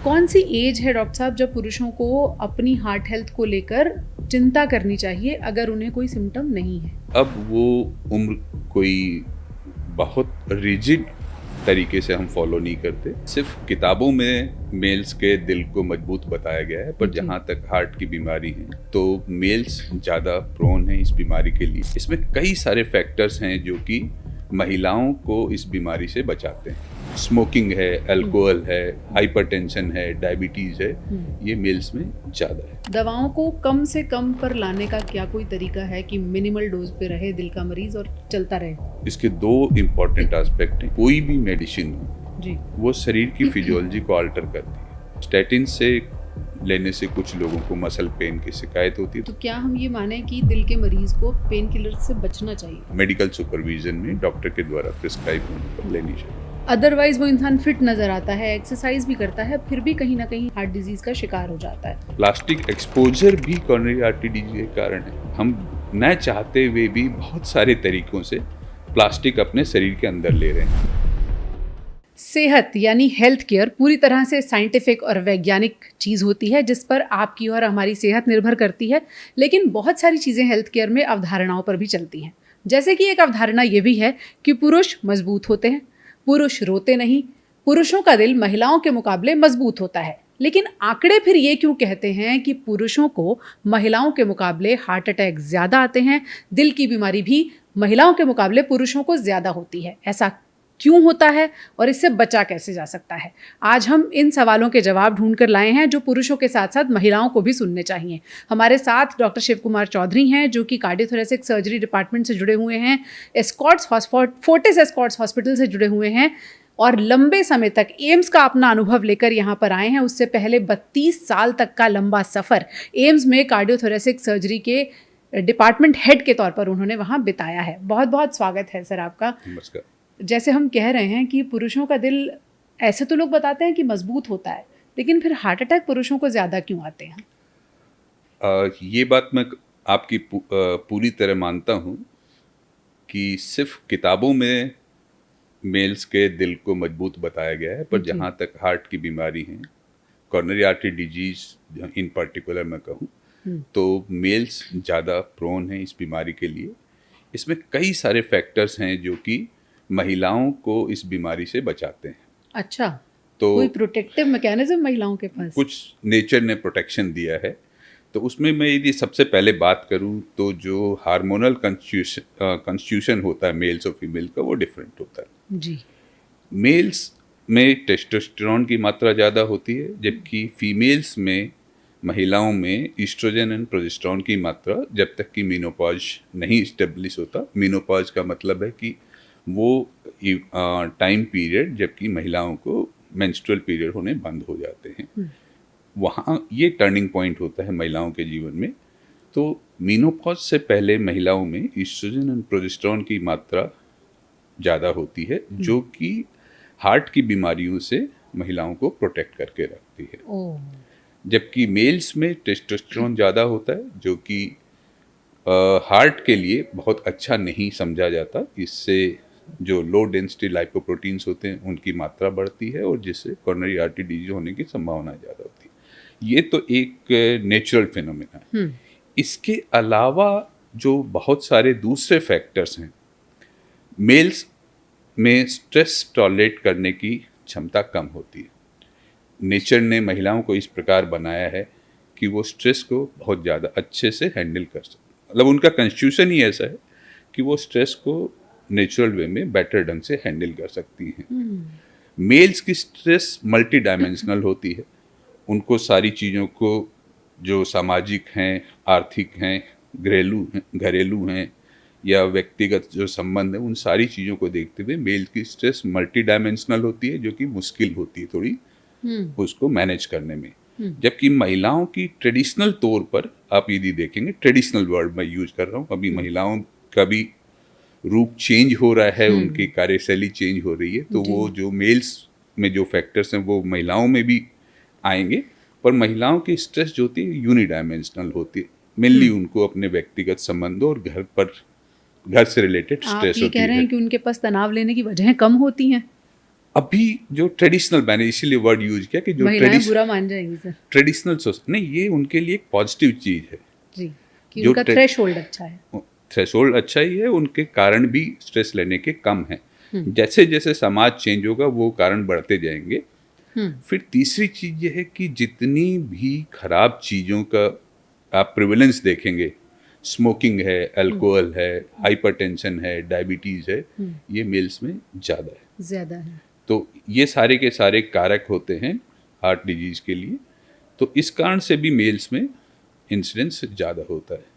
कौन सी एज है डॉक्टर साहब जब पुरुषों को अपनी हार्ट हेल्थ को लेकर चिंता करनी चाहिए अगर उन्हें कोई सिम्टम नहीं है? अब वो उम्र कोई बहुत रिजिड तरीके से हम फॉलो नहीं करते। सिर्फ किताबों में मेल्स के दिल को मजबूत बताया गया है, पर जहाँ तक हार्ट की बीमारी है तो मेल्स ज़्यादा प्रोन है इस बीमारी के लिए। इसमें कई सारे फैक्टर्स हैं जो कि महिलाओं को इस बीमारी से बचाते हैं। स्मोकिंग है, अल्कोहल है, हाइपरटेंशन है, डायबिटीज है, ये मेल्स में ज़्यादा है। दवाओं को कम से कम पर लाने का क्या कोई तरीका है कि मिनिमल डोज पे रहे दिल का मरीज और चलता रहे? इसके दो इम्पोर्टेंट एस्पेक्ट हैं। कोई भी मेडिसिन जी, वो शरीर की फिजियोलॉजी को अल्टर करती है। स्टैटिन से लेने से कुछ लोगों को मसल पेन की शिकायत होती है। तो क्या हम ये माने कि दिल के मरीज को पेन किलर से बचना चाहिए? मेडिकल सुपरविजन में डॉक्टर के द्वारा प्रिस्क्राइब होने पर लेनी चाहिए। अदरवाइज वो इंसान फिट नजर आता है, एक्सरसाइज भी करता है, फिर भी कहीं ना कहीं हार्ट डिजीज का शिकार हो जाता है। प्लास्टिक एक्सपोजर भी कॉर्नरी आर्टरी डिजीज के कारण है। हम न चाहते हुए भी बहुत सारे तरीकों से प्लास्टिक अपने शरीर के अंदर ले रहे हैं। सेहत यानी हेल्थ केयर पूरी तरह से साइंटिफिक और वैज्ञानिक चीज़ होती है जिस पर आपकी और हमारी सेहत निर्भर करती है, लेकिन बहुत सारी चीज़ें हेल्थ केयर में अवधारणाओं पर भी चलती हैं। जैसे कि एक अवधारणा ये भी है कि पुरुष मजबूत होते हैं, पुरुष रोते नहीं, पुरुषों का दिल महिलाओं के मुकाबले मजबूत होता है। लेकिन आंकड़े फिर ये क्यों कहते हैं कि पुरुषों को महिलाओं के मुकाबले हार्ट अटैक ज़्यादा आते हैं, दिल की बीमारी भी महिलाओं के मुकाबले पुरुषों को ज़्यादा होती है? ऐसा क्यों होता है और इससे बचा कैसे जा सकता है? आज हम इन सवालों के जवाब ढूंढ कर लाए हैं जो पुरुषों के साथ साथ महिलाओं को भी सुनने चाहिए। हमारे साथ डॉक्टर शिव कुमार चौधरी हैं जो कि कार्डियोथोरेसिक सर्जरी डिपार्टमेंट से जुड़े हुए हैं, फोर्टिस एस्कॉर्ट्स हॉस्पिटल से जुड़े हुए हैं और लंबे समय तक एम्स का अपना अनुभव लेकर यहाँ पर आए हैं। उससे पहले 32 साल तक का लंबा सफ़र एम्स में कार्डियोथोरेसिक सर्जरी के डिपार्टमेंट हेड के तौर पर उन्होंने वहाँ बिताया है। बहुत बहुत स्वागत है सर आपका। नमस्कार। जैसे हम कह रहे हैं कि पुरुषों का दिल, ऐसे तो लोग बताते हैं कि मजबूत होता है, लेकिन फिर हार्ट अटैक पुरुषों को ज़्यादा क्यों आते हैं? ये बात मैं आपकी पूरी तरह मानता हूँ कि सिर्फ किताबों में मेल्स के दिल को मजबूत बताया गया है, पर जहाँ तक हार्ट की बीमारी है, coronary artery disease in particular मैं कहूँ तो मेल्स ज़्यादा प्रोन है इस बीमारी के लिए। इसमें कई सारे फैक्टर्स हैं जो कि महिलाओं को इस बीमारी से बचाते हैं। अच्छा, तो कोई प्रोटेक्टिव मैकेनिज्म महिलाओं के पास? कुछ नेचर ने प्रोटेक्शन दिया है। तो उसमें मैं यदि सबसे पहले बात करूं तो जो हार्मोनल कॉन्स्टिट्यूशन होता है मेल्स और फीमेल का, वो डिफरेंट होता है। जी, मेल्स में टेस्टोस्टेरोन की मात्रा ज़्यादा होती है, जबकि फीमेल्स में, महिलाओं में ईस्ट्रोजन एंड प्रोजेस्टेरोन की मात्रा जब तक कि मेनोपॉज नहीं इस्टेब्लिश होता। मेनोपॉज का मतलब है कि वो टाइम पीरियड जबकि महिलाओं को मेंस्ट्रुअल पीरियड होने बंद हो जाते हैं, वहाँ ये टर्निंग पॉइंट होता है महिलाओं के जीवन में। तो मेनोपॉज से पहले महिलाओं में ईस्ट्रोजन एंड प्रोजेस्टेरोन की मात्रा ज़्यादा होती है, जो कि हार्ट की बीमारियों से महिलाओं को प्रोटेक्ट करके रखती है। जबकि मेल्स में टेस्टोस्टेरोन ज़्यादा होता है, जो कि हार्ट के लिए बहुत अच्छा नहीं समझा जाता। इससे जो लो डेंसिटी लाइपोप्रोटीन्स होते हैं उनकी मात्रा बढ़ती है और जिससे कॉर्नरी आर्टरी डिजीज होने की संभावना ज़्यादा होती है। ये तो एक नेचुरल फिनोमेना है। इसके अलावा जो बहुत सारे दूसरे फैक्टर्स हैं, मेल्स में स्ट्रेस टॉलरेट करने की क्षमता कम होती है। नेचर ने महिलाओं को इस प्रकार बनाया है कि वो स्ट्रेस को बहुत ज़्यादा अच्छे से हैंडल कर सकें। मतलब उनका कॉन्स्टिट्यूशन ही ऐसा है कि वो स्ट्रेस को नेचुरल वे में बेटर ढंग से हैंडल कर सकती हैं। मेल्स की स्ट्रेस मल्टी डायमेंशनल होती है। उनको सारी चीज़ों को जो सामाजिक हैं, आर्थिक हैं, घरेलू हैं या व्यक्तिगत जो संबंध है, उन सारी चीज़ों को देखते हुए मेल्स की स्ट्रेस मल्टी डायमेंशनल होती है, जो कि मुश्किल होती है थोड़ी उसको मैनेज करने में। जबकि महिलाओं की ट्रेडिशनल तौर पर आप यदि देखेंगे, ट्रेडिशनल वर्ड मैं यूज कर रहा हूँ, अभी महिलाओं का भी रूप चेंज हो रहा है, उनकी कार्यशैली चेंज हो रही है, तो वो जो मेल्स में जो फैक्टर्स हैं वो महिलाओं में भी आएंगे, पर महिलाओं की स्ट्रेस जो होती है यूनिडायमेंशनल होती है। मेनली उनको अपने व्यक्तिगत संबंधों और घर से रिलेटेड स्ट्रेस होती है। आप ये कह रहे हैं कि उनके पास तनाव लेने की वजहें कम होती हैं? अभी जो ट्रेडिशनल मैंने इसीलिए वर्ड यूज किया कि जो महिलाएं बुरा मान जाएंगी सर। ट्रेडिशनल नहीं, ये उनके लिए एक पॉजिटिव चीज है जी, कि जो उनका थ्रेशोल्ड अच्छा है। थ्रेशोल्ड अच्छा ही है, उनके कारण भी स्ट्रेस लेने के कम है। जैसे जैसे समाज चेंज होगा वो कारण बढ़ते जाएंगे। फिर तीसरी चीज ये है कि जितनी भी खराब चीजों का आप प्रिवेलेंस देखेंगे, स्मोकिंग है, अल्कोहल है, हाइपरटेंशन है, डायबिटीज है, ये मेल्स में ज्यादा है। तो ये सारे के सारे कारक होते हैं हार्ट डिजीज के लिए। तो इस कारण से भी मेल्स में इंसिडेंस ज्यादा होता है।